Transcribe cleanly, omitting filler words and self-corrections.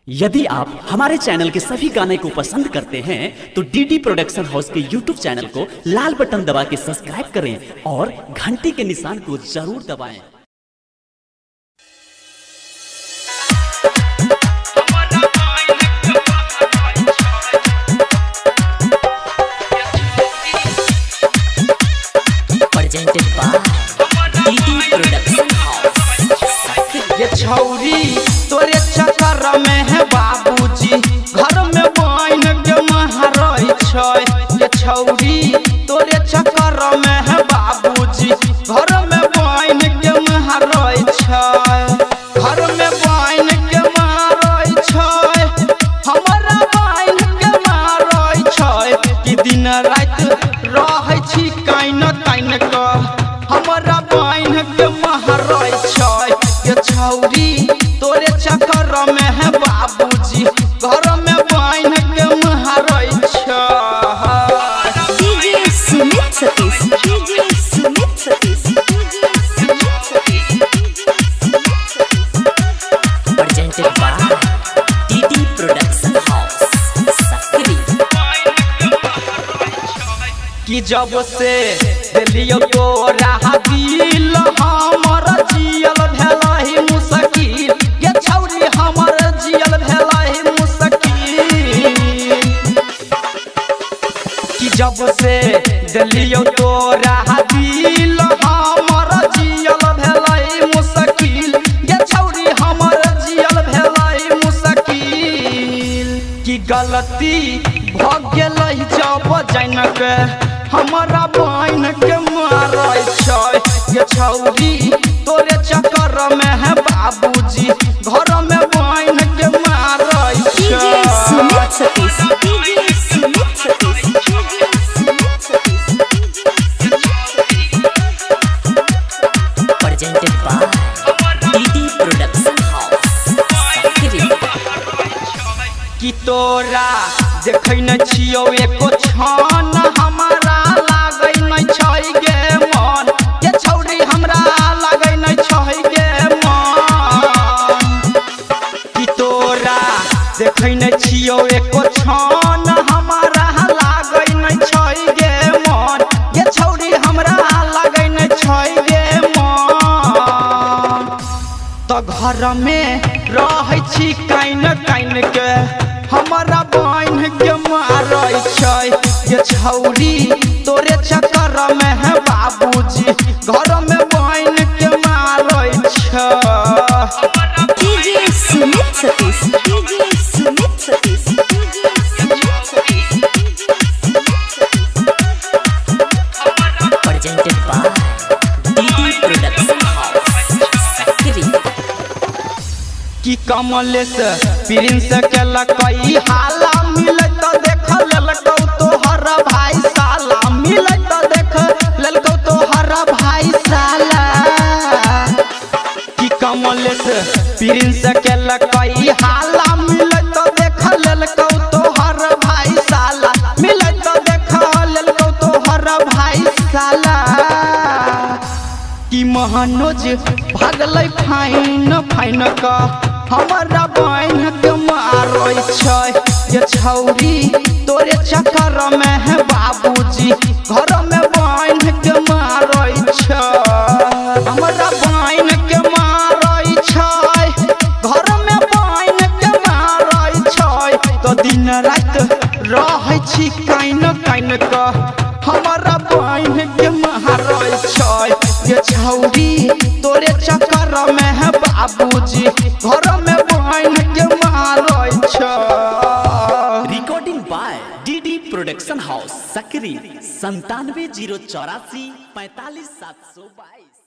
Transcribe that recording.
यदि आप हमारे चैनल के सभी गाने को पसंद करते हैं तो डीडी प्रोडक्शन हाउस के यूट्यूब चैनल को लाल बटन दबा के सब्सक्राइब करें और घंटी के निशान को जरूर दबाएं। Presented by DD production house. ये छौरी तोरे चक्कर में है बाबूजी घर में बन के महारई छै। ये छौरी तोरे चक्कर में है बाबूजी घर में बन के महारई छै। घर में बन के मारई छै हमरा बन के मारई छै कि दिन रात रहै छी काइन काइन क हमरा बन के महारई छै। ये छौरी तोरे चक्कर में है बाबूजी घर में बन के महारई छै। DJ Sumit Satish, DJ Sumit Satish, DJ Sumit Satish. Presented by DD production house Sakri. कि जब से दिलियो तोरा दिल हमर जियल भेलहि मुश्किल। ये छौरी हमर जियल भेलहि मुश्किल। कि जब से दिलियो तोरा दिल हमर जियल भेलहि मुश्किल। ये छौरी हमर जियल भेलहि मुश्किल। कि गलती भ गेलै जब जनक हमरा बन के मारै छै। ये छौरी तोरे चक्कर में है बाबूजी घर में बन के मारै छै। DJ Sumit Satish, DJ Sumit Satish, DJ Sumit Satish. Presented by DD production house Sakri. कि तोरा देखै न छियौ एको छन हमरा लागै नै छै गे मन। ये छौरी हमरा लागै नै छै गे मन। कि तोरा देखै न छियौ एको छन हमरा लागै नै छै गे मन। ये छौरी हमरा लागै नै छै गे मन। तो घर में रहै छी काइन काइन के हमरा बन के मारै छै। ये छौरी तोरे चक्कर में है बाबूजी घर में बन के मारै छै। DJ Sumit Satish, DJ Sumit Satish, DJ Sumit Satish. Presented by DD production house Sakri. कि कमलेश प्रिंस के लकई हाला मिलत देख लेलकौ तोहर भाई साला। मिलत देख लेलकौ तोहर भाई साला। कि कमलेश प्रिंस के लकई हाला मिलत देख लेलकौ तोहर भाई साला। मिलत देख लेलकौ तोहर भाई साला। कि महानोज भागलै फाइन फाइन का हमरा बन के मारै छै। ये छौरी तोरे चक्कर में है बाबूजी घर में बन के मारै छै। हमरा बन के मारै छै घर में बन के मारै छै। तो दिन रात रहै छी काइन काइन क हमरा बन के मारै छै। ये छौरी तोरे चक्कर में है बाबूजी घर में बन के मारै छै। Recording by DD production house Sakri 97 084 45 722।